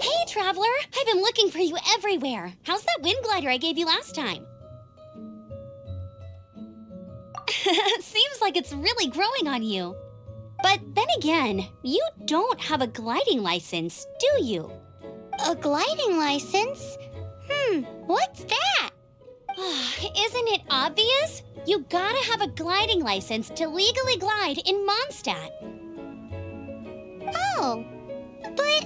Hey, Traveler! I've been looking for you everywhere. How's that wind glider I gave you last time? Seems like it's really growing on you. But then again, you don't have a gliding license, do you? A gliding license? What's that? Isn't it obvious? You gotta have a gliding license to legally glide in Mondstadt. Oh, but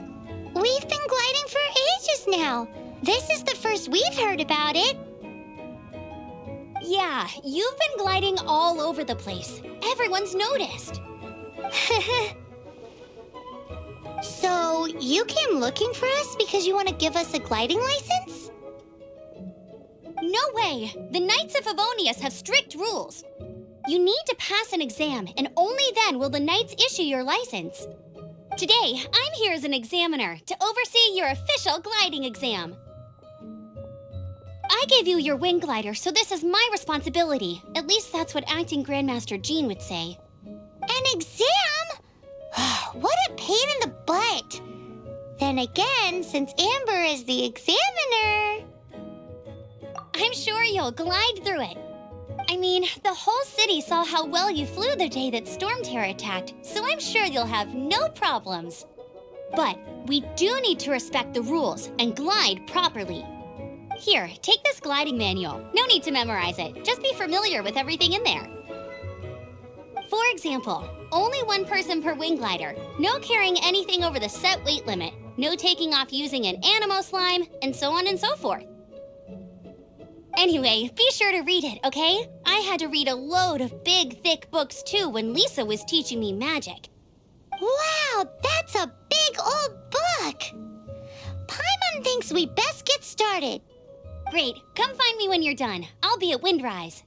we've been gliding for ages now. This is the first we've heard about it. Yeah, you've been gliding all over the place. Everyone's noticed. So, you came looking for us because you want to give us a gliding license? No way! The Knights of Favonius have strict rules. You need to pass an exam, and only then will the Knights issue your license. Today, I'm here as an examiner to oversee your official gliding exam. I gave you your wind glider, so this is my responsibility. At least that's what Acting Grandmaster Jean would say. An exam? What a pain in the butt. Then again, since Amber is the examiner... I'm sure you'll glide through it. I mean, the whole city saw how well you flew the day that Storm Terror attacked, so I'm sure you'll have no problems. But we do need to respect the rules and glide properly. Here, take this gliding manual. No need to memorize it. Just be familiar with everything in there. For example, only one person per wing glider, no carrying anything over the set weight limit, no taking off using an animo slime, and so on and so forth. Anyway, be sure to read it, okay? I had to read a load of big, thick books too when Lisa was teaching me magic. Wow, that's a big old book! Paimon thinks we best get started. Great, come find me when you're done. I'll be at Windrise.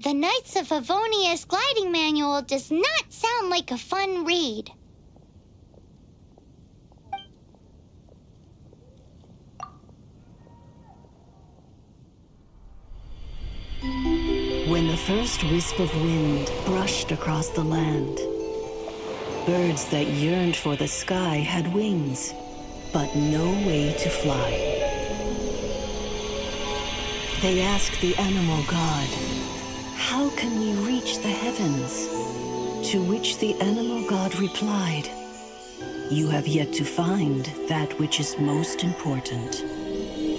The Knights of Favonius gliding manual does not sound like a fun read. When the first wisp of wind brushed across the land, birds that yearned for the sky had wings, but no way to fly. They asked the animal god, "How can we reach the heavens?" To which the animal god replied, "You have yet to find that which is most important."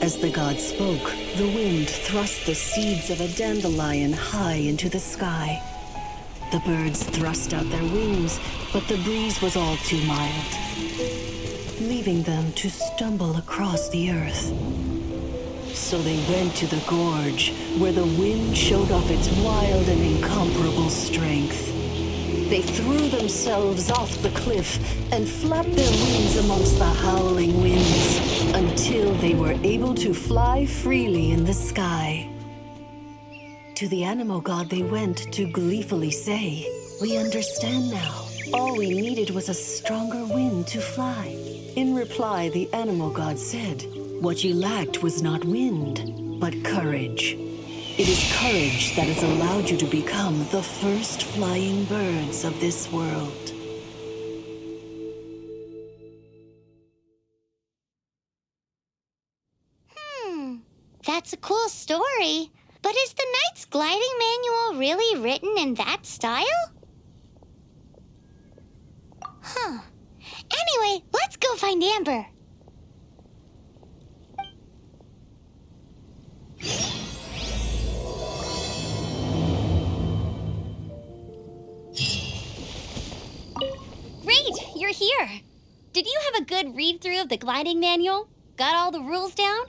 As the god spoke, the wind thrust the seeds of a dandelion high into the sky. The birds thrust out their wings, but the breeze was all too mild, leaving them to stumble across the earth. So they went to the gorge, where the wind showed off its wild and incomparable strength. They threw themselves off the cliff and flapped their wings amongst the howling winds until they were able to fly freely in the sky. To the animal god they went to gleefully say, "We understand now. All we needed was a stronger wind to fly." In reply, the animal god said, "What you lacked was not wind, but courage. It is courage that has allowed you to become the first flying birds of this world." That's a cool story. But is the Knight's gliding manual really written in that style? Anyway, let's go find Amber. Great, you're here. Did you have a good read-through of the gliding manual? Got all the rules down?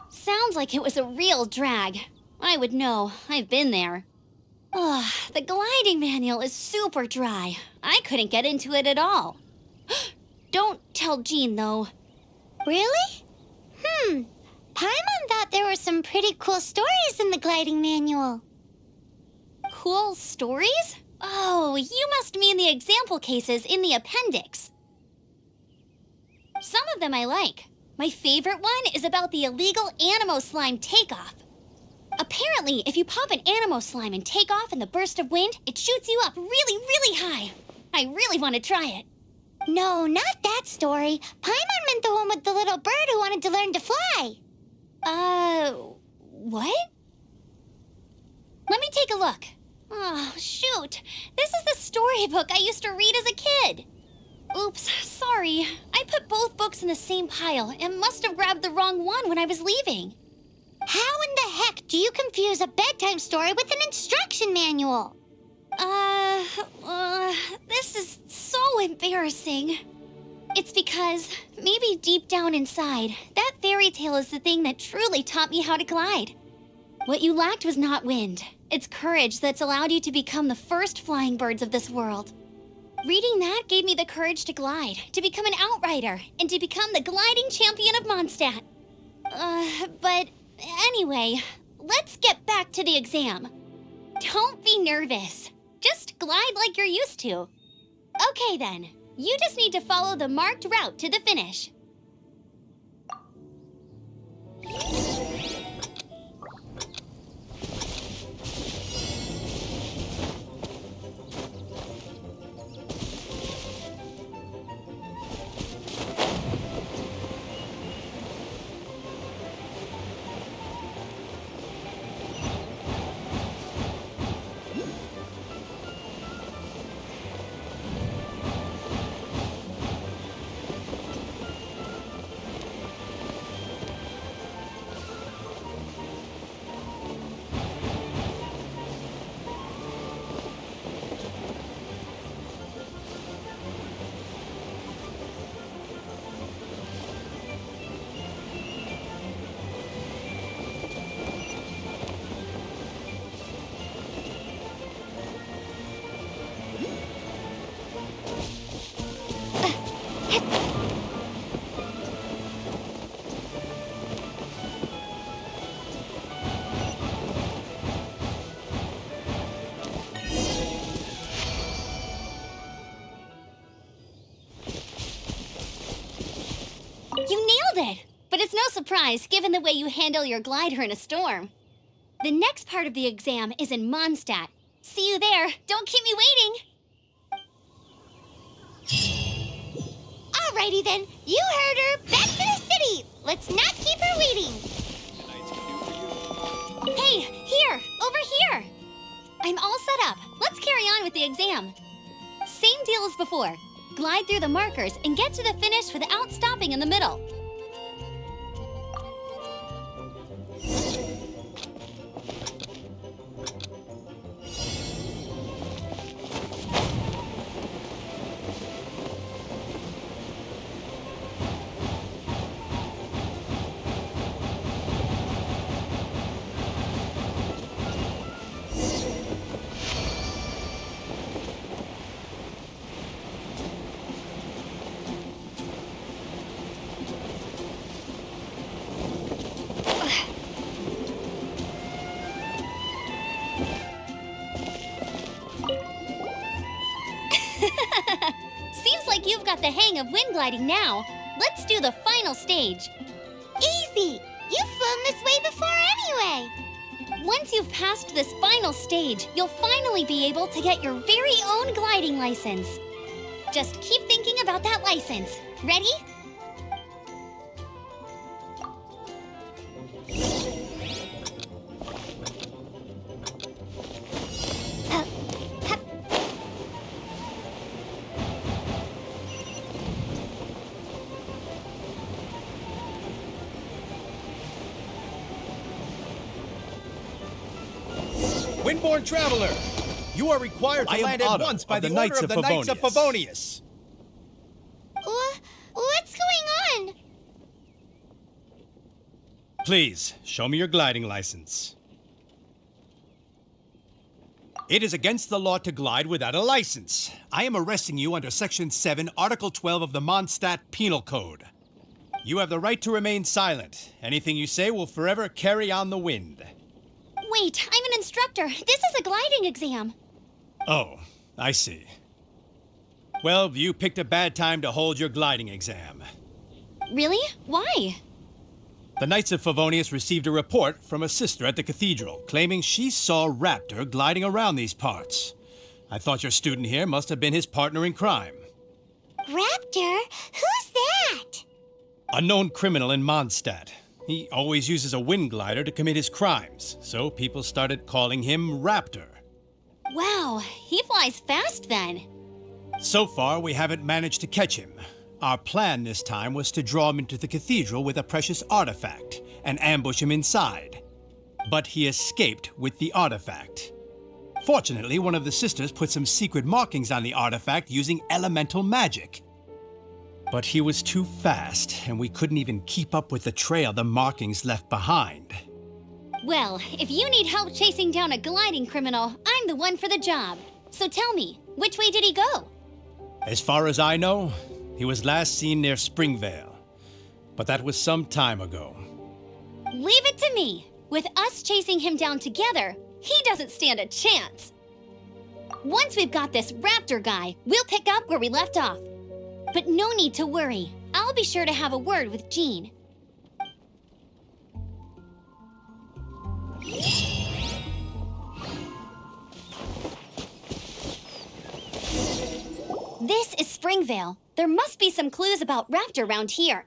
Sounds like it was a real drag. I would know. I've been there. The gliding manual is super dry. I couldn't get into it at all. Don't tell Jean, though. Really? Paimon thought there were some pretty cool stories in the gliding manual. Cool stories? Oh, you must mean the example cases in the appendix. Some of them I like. My favorite one is about the illegal animo slime takeoff. Apparently, if you pop an Animo slime and take off in the burst of wind, it shoots you up really, really high. I really want to try it. No, not that story. Paimon meant the one with the little bird who wanted to learn to fly. What? Let me take a look. Oh, shoot. This is the storybook I used to read as a kid. Oops, sorry. I put both books in the same pile and must have grabbed the wrong one when I was leaving. How in the heck do you confuse a bedtime story with an instruction manual? This is so embarrassing. It's because, maybe deep down inside, that fairy tale is the thing that truly taught me how to glide. What you lacked was not wind. It's courage that's allowed you to become the first flying birds of this world. Reading that gave me the courage to glide, to become an outrider, and to become the gliding champion of Mondstadt. But anyway, let's get back to the exam. Don't be nervous. Just glide like you're used to. Okay then, you just need to follow the marked route to the finish. You nailed it! But it's no surprise, given the way you handle your glider in a storm. The next part of the exam is in Mondstadt. See you there. Don't keep me waiting! Alrighty then, you heard her. Back to the city. Let's not keep her waiting. Hey, here! Over here! I'm all set up. Let's carry on with the exam. Same deal as before. Glide through the markers and get to the finish without stopping in the middle. Seems like you've got the hang of wind gliding now. Let's do the final stage. Easy. You've flown this way before anyway. Once you've passed this final stage, you'll finally be able to get your very own gliding license. Just keep thinking about that license. Ready? Windborne Traveler, you are required to land at once by the order of the Knights of Favonius. What's going on? Please, show me your gliding license. It is against the law to glide without a license. I am arresting you under Section 7, Article 12 of the Mondstadt Penal Code. You have the right to remain silent. Anything you say will forever carry on the wind. Wait, I'm an instructor. This is a gliding exam. Oh, I see. Well, you picked a bad time to hold your gliding exam. Really? Why? The Knights of Favonius received a report from a sister at the cathedral, claiming she saw Raptor gliding around these parts. I thought your student here must have been his partner in crime. Raptor? Who's that? A known criminal in Mondstadt. He always uses a wind glider to commit his crimes, so people started calling him Raptor. Wow, he flies fast then. So far, we haven't managed to catch him. Our plan this time was to draw him into the cathedral with a precious artifact and ambush him inside. But he escaped with the artifact. Fortunately, one of the sisters put some secret markings on the artifact using elemental magic. But he was too fast, and we couldn't even keep up with the trail the markings left behind. Well, if you need help chasing down a gliding criminal, I'm the one for the job. So tell me, which way did he go? As far as I know, he was last seen near Springvale. But that was some time ago. Leave it to me. With us chasing him down together, he doesn't stand a chance. Once we've got this Raptor guy, we'll pick up where we left off. But no need to worry. I'll be sure to have a word with Jean. This is Springvale. There must be some clues about Raptor around here.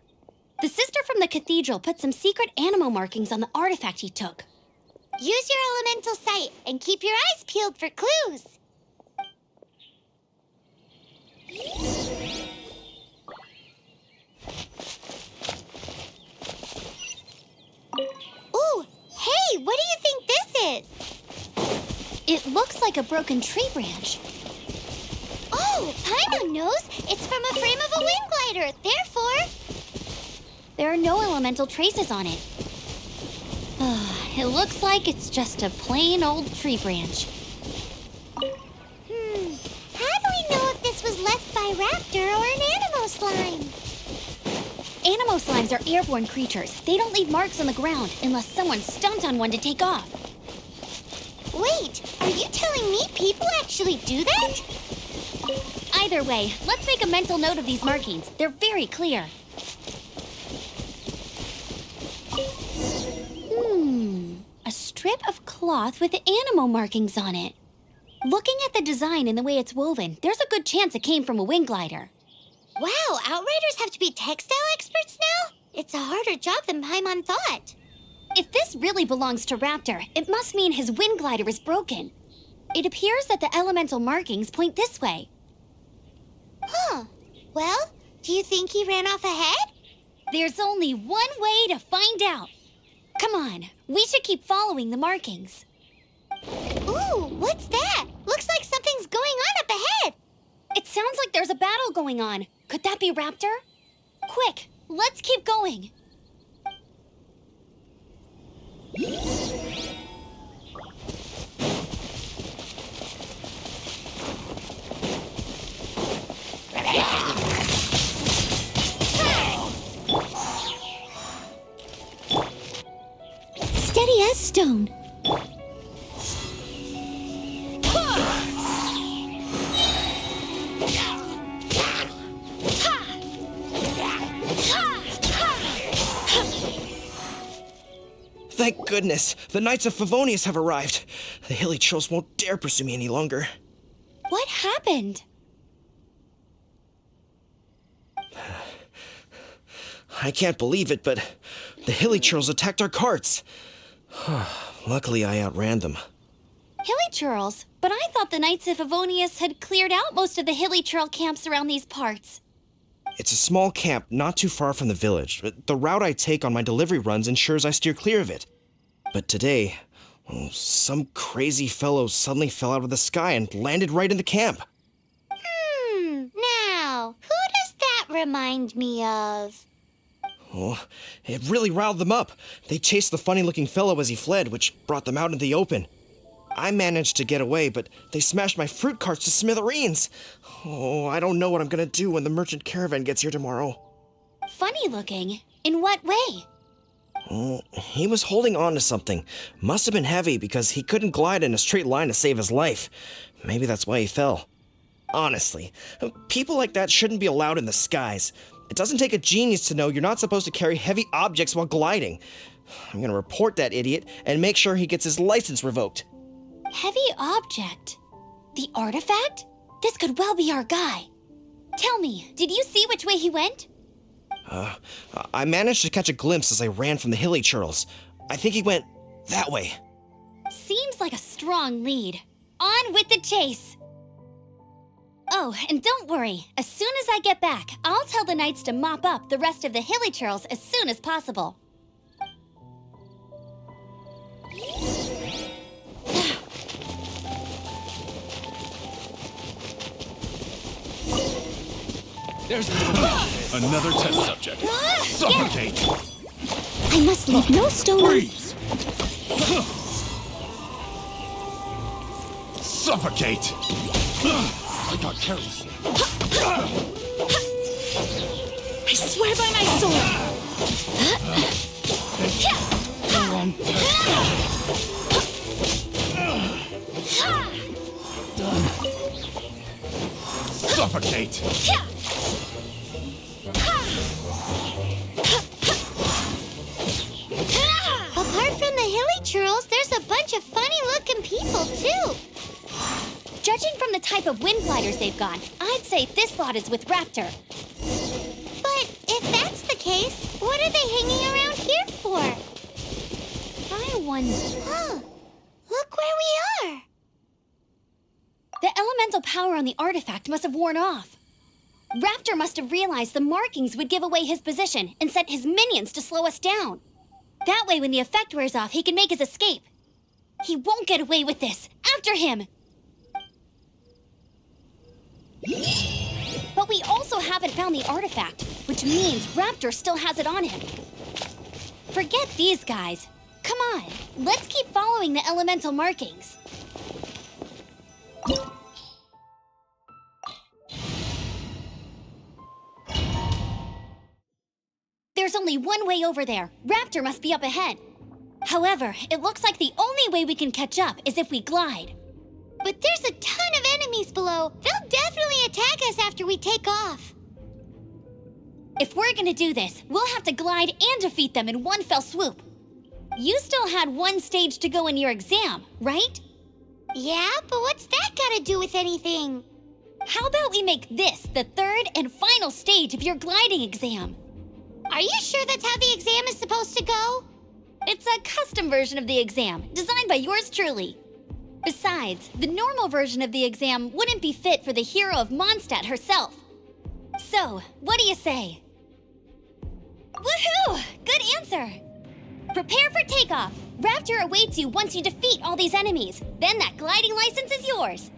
The sister from the cathedral put some secret animal markings on the artifact he took. Use your elemental sight and keep your eyes peeled for clues. Ooh, hey, what do you think this is? It looks like a broken tree branch. Oh, Paimon knows. It's from a frame of a wind glider. Therefore, There are no elemental traces on it. It looks like it's just a plain old tree branch. how do we know if this was left by Raptor or an animal slime? Animo slimes are airborne creatures. They don't leave marks on the ground unless someone stomped on one to take off. Wait, are you telling me people actually do that? Either way, let's make a mental note of these markings. They're very clear. A strip of cloth with animo markings on it. Looking at the design and the way it's woven, there's a good chance it came from a wing glider. Wow, Outriders have to be textile experts now? It's a harder job than Paimon thought. If this really belongs to Raptor, it must mean his wind glider is broken. It appears that the elemental markings point this way. Huh. Well, do you think he ran off ahead? There's only one way to find out. Come on, we should keep following the markings. Ooh, what's that? Looks like something's going on up ahead. It sounds like there's a battle going on. Could that be Raptor? Quick, let's keep going. Steady as stone. Thank goodness, the Knights of Favonius have arrived. The hilly trolls won't dare pursue me any longer. What happened? I can't believe it, but the hilly trolls attacked our carts. Luckily, I outran them. Hilly churls? But I thought the Knights of Favonius had cleared out most of the hilly churl camps around these parts. It's a small camp not too far from the village. The route I take on my delivery runs ensures I steer clear of it. But today, some crazy fellow suddenly fell out of the sky and landed right in the camp. Now, who does that remind me of? Oh, it really riled them up. They chased the funny-looking fellow as he fled, which brought them out in the open. I managed to get away, but they smashed my fruit carts to smithereens. Oh, I don't know what I'm gonna do when the merchant caravan gets here tomorrow. Funny looking? In what way? He was holding on to something. Must have been heavy because he couldn't glide in a straight line to save his life. Maybe that's why he fell. Honestly, people like that shouldn't be allowed in the skies. It doesn't take a genius to know you're not supposed to carry heavy objects while gliding. I'm gonna report that idiot and make sure he gets his license revoked. Heavy object? The artifact? This could well be our guy. Tell me, did you see which way he went? I managed to catch a glimpse as I ran from the hilly churls. I think he went that way. Seems like a strong lead. On with the chase! Oh, and don't worry. As soon as I get back, I'll tell the knights to mop up the rest of the hilly churls as soon as possible. There's another test subject. Suffocate! I must leave no stone Freeze! Suffocate! I got careless. I swear by my sword! Suffocate! Apart from the hilly churls, there's a bunch of funny-looking people, too. Judging from the type of wind gliders they've got, I'd say this lot is with Raptor. But if that's the case, what are they hanging around here for? I wonder... Huh. Look where we are. The elemental power on the artifact must have worn off. Raptor must have realized the markings would give away his position and sent his minions to slow us down. That way, when the effect wears off, he can make his escape. He won't get away with this. After him! But we also haven't found the artifact, which means Raptor still has it on him. Forget these guys. Come on, let's keep following the elemental markings. There's only one way over there. Raptor must be up ahead. However, it looks like the only way we can catch up is if we glide. But there's a ton of enemies below. They'll definitely attack us after we take off. If we're gonna do this, we'll have to glide and defeat them in one fell swoop. You still had one stage to go in your exam, right? Yeah, but what's that got to do with anything? How about we make this the third and final stage of your gliding exam? Are you sure that's how the exam is supposed to go? It's a custom version of the exam, designed by yours truly. Besides, the normal version of the exam wouldn't be fit for the hero of Mondstadt herself. So, what do you say? Woohoo! Good answer! Prepare for takeoff. Raptor awaits you once you defeat all these enemies. Then that gliding license is yours.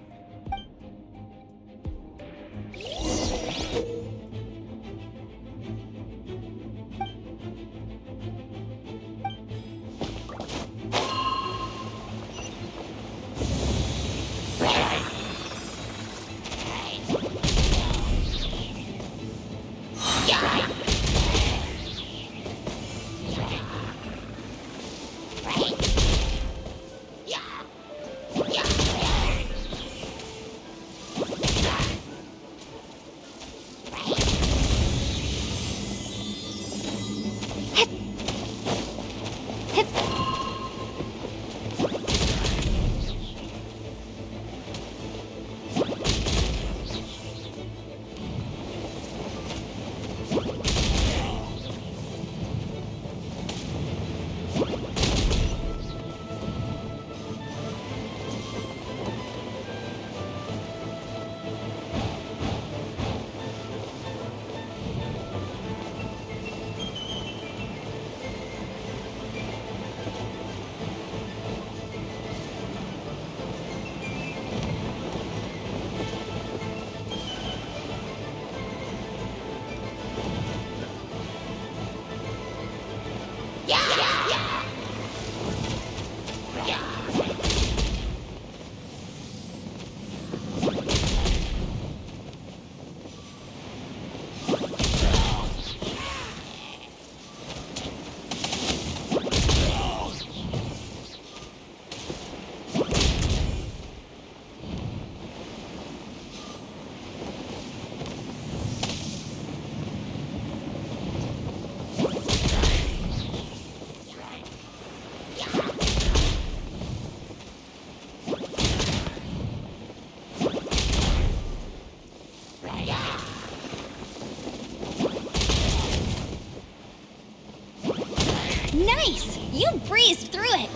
Nice! You breezed through it!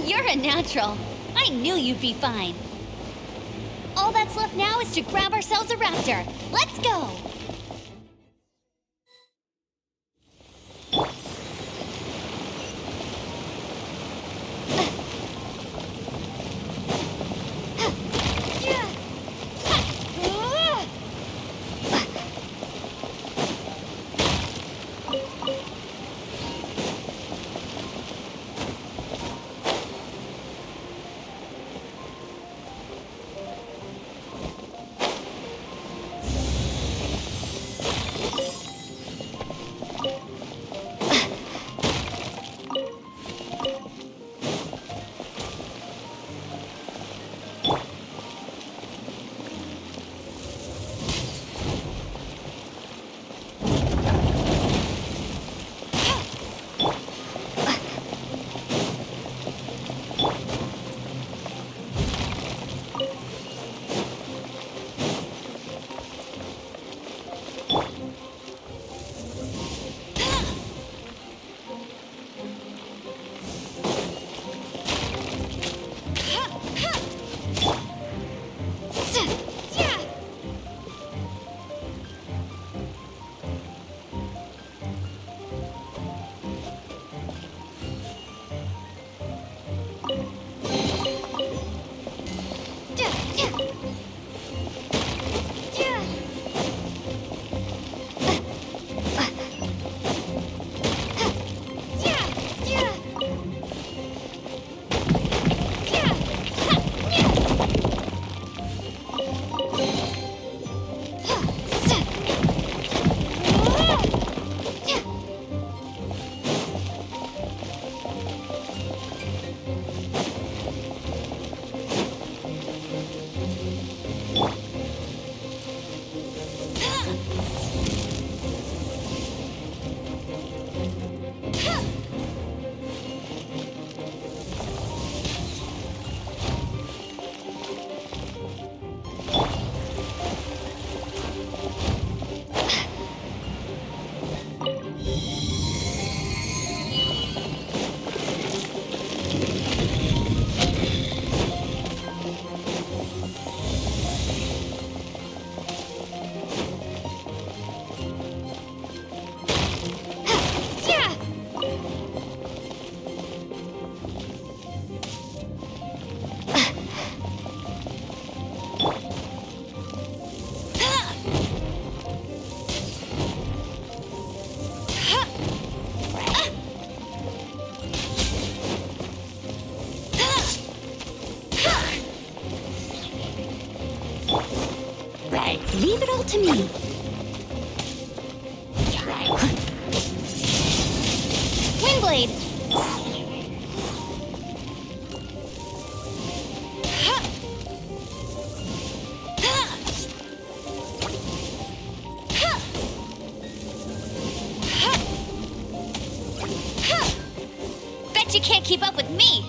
You're a natural. I knew you'd be fine. All that's left now is to grab ourselves a raptor. Let's go! Leave it all to me. Windblade! Bet you can't keep up with me!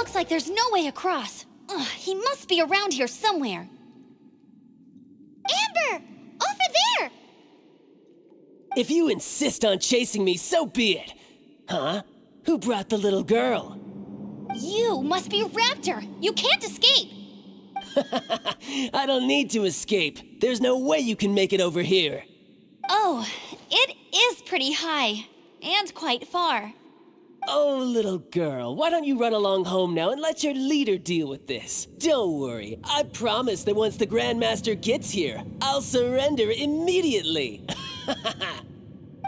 looks like there's no way across. Ugh, he must be around here somewhere. Amber! Over there! If you insist on chasing me, so be it. Huh? Who brought the little girl? You must be Raptor. You can't escape. I don't need to escape. There's no way you can make it over here. Oh, it is pretty high. And quite far. Oh, little girl, why don't you run along home now and let your leader deal with this? Don't worry, I promise that once the Grandmaster gets here, I'll surrender immediately.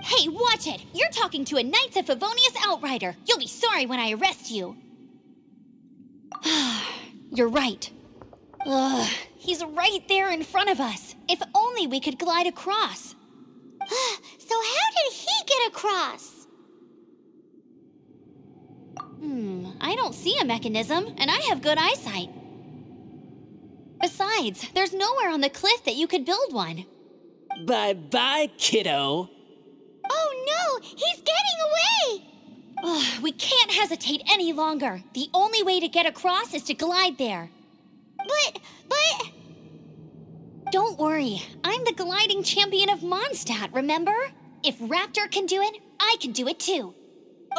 Hey, watch it! You're talking to a Knights of Favonius outrider. You'll be sorry when I arrest you. You're right. Ugh, he's right there in front of us. If only we could glide across. So how did he get across? I don't see a mechanism, and I have good eyesight. Besides, there's nowhere on the cliff that you could build one. Bye-bye, kiddo. Oh no, he's getting away! Ugh, we can't hesitate any longer. The only way to get across is to glide there. But... Don't worry, I'm the gliding champion of Mondstadt, remember? If Raptor can do it, I can do it too.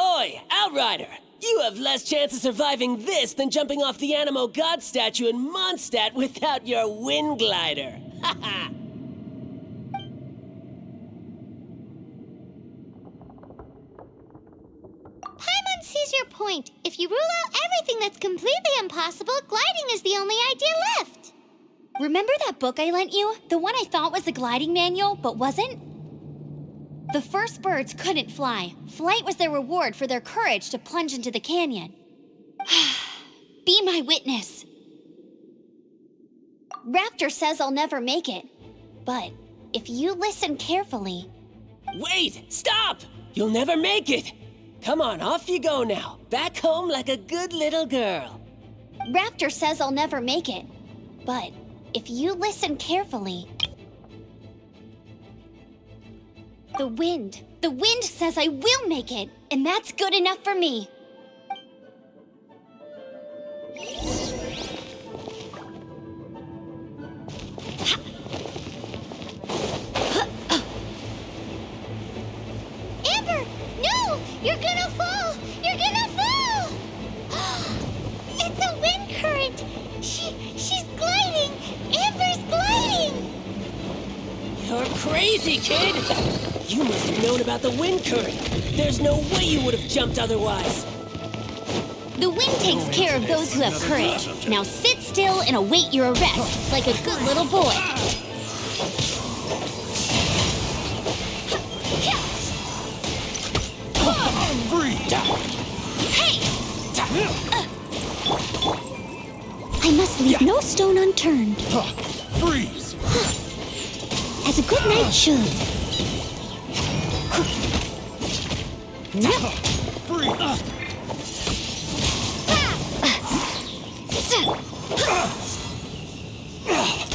Oi, Outrider! You have less chance of surviving this than jumping off the Animo God statue in Mondstadt without your wind glider. Haha! Paimon sees your point. If you rule out everything that's completely impossible, gliding is the only idea left. Remember that book I lent you? The one I thought was the gliding manual, but wasn't? The first birds couldn't fly. Flight was their reward for their courage to plunge into the canyon. Be my witness. Raptor says I'll never make it. But if you listen carefully... Wait! Stop! You'll never make it! Come on, off you go now. Back home like a good little girl. Raptor says I'll never make it. But if you listen carefully... The wind says I will make it, and that's good enough for me. Amber, no! You're gonna fall! You're gonna fall! It's a wind current! She's gliding! Amber's gliding! You're crazy, kid! You must have known about the wind current. There's no way you would have jumped otherwise. The wind takes care of those who have courage. Now sit still and await your arrest, like a good little boy. Hey! I must leave no stone unturned. Freeze! As a good knight should.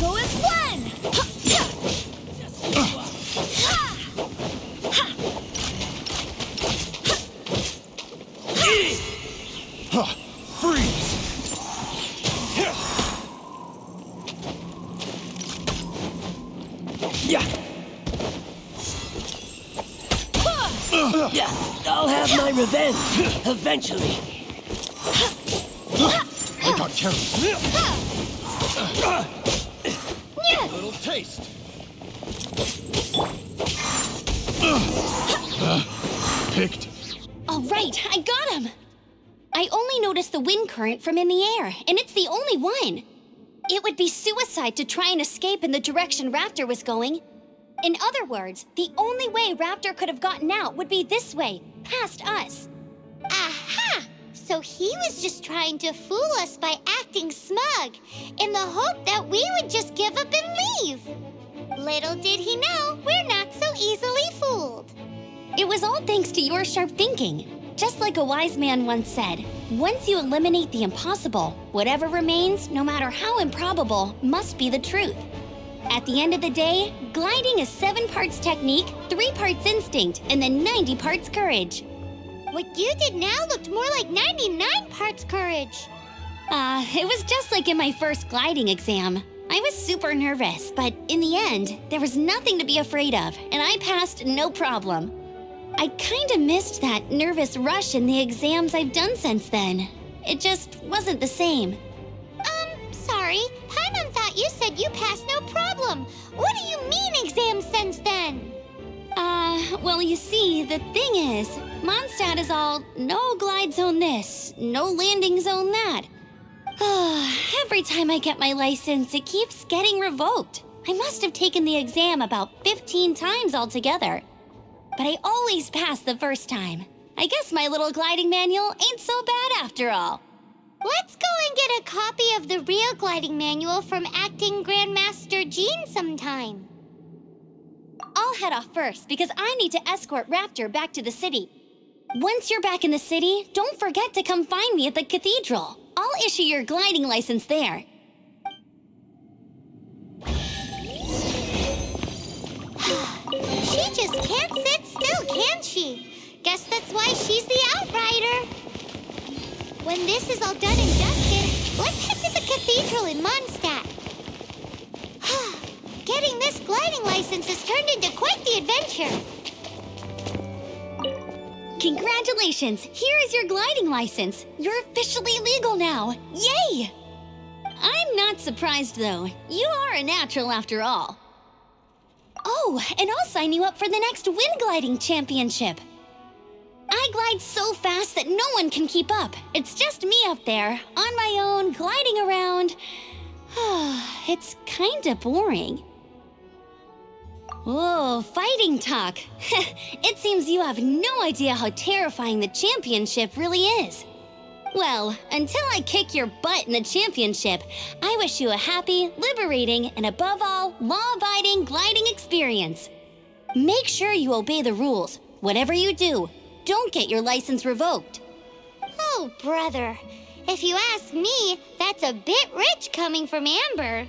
Go as one! Freeze! Yeah, I'll have my revenge, eventually. I got carried. A little taste. Picked. All right, I got him! I only noticed the wind current from in the air, and it's the only one. It would be suicide to try and escape in the direction Raptor was going. In other words, the only way Raptor could have gotten out would be this way, past us. Aha! So he was just trying to fool us by acting smug, in the hope that we would just give up and leave. Little did he know, we're not so easily fooled. It was all thanks to your sharp thinking. Just like a wise man once said, once you eliminate the impossible, whatever remains, no matter how improbable, must be the truth. At the end of the day, gliding is 7 parts technique, 3 parts instinct, and then 90 parts courage. What you did now looked more like 99 parts courage. It was just like in my first gliding exam. I was super nervous, but in the end, there was nothing to be afraid of, and I passed no problem. I kinda missed that nervous rush in the exams I've done since then. It just wasn't the same. Sorry. Paimon thought you said you passed no problem. What do you mean exam sense then? Well, you see, the thing is, Mondstadt is all no glide zone this, no landing zone that. Every time I get my license, it keeps getting revoked. I must have taken the exam about 15 times altogether. But I always pass the first time. I guess my little gliding manual ain't so bad after all. Let's go and get a copy of the real gliding manual from Acting Grandmaster Jean sometime. I'll head off first because I need to escort Raptor back to the city. Once you're back in the city, don't forget to come find me at the cathedral. I'll issue your gliding license there. She just can't sit still, can she? Guess that's why she's the outrider. When this is all done and dusted, let's head to the cathedral in Mondstadt. Getting this gliding license has turned into quite the adventure. Congratulations! Here is your gliding license. You're officially legal now. Yay! I'm not surprised, though. You are a natural after all. Oh, and I'll sign you up for the next wind gliding championship. I glide so fast that no one can keep up. It's just me up there, on my own, gliding around. It's kinda boring. Oh, fighting talk. It seems you have no idea how terrifying the championship really is. Well, until I kick your butt in the championship, I wish you a happy, liberating, and above all, law-abiding gliding experience. Make sure you obey the rules. Whatever you do, don't get your license revoked. Oh, brother. If you ask me, that's a bit rich coming from Amber.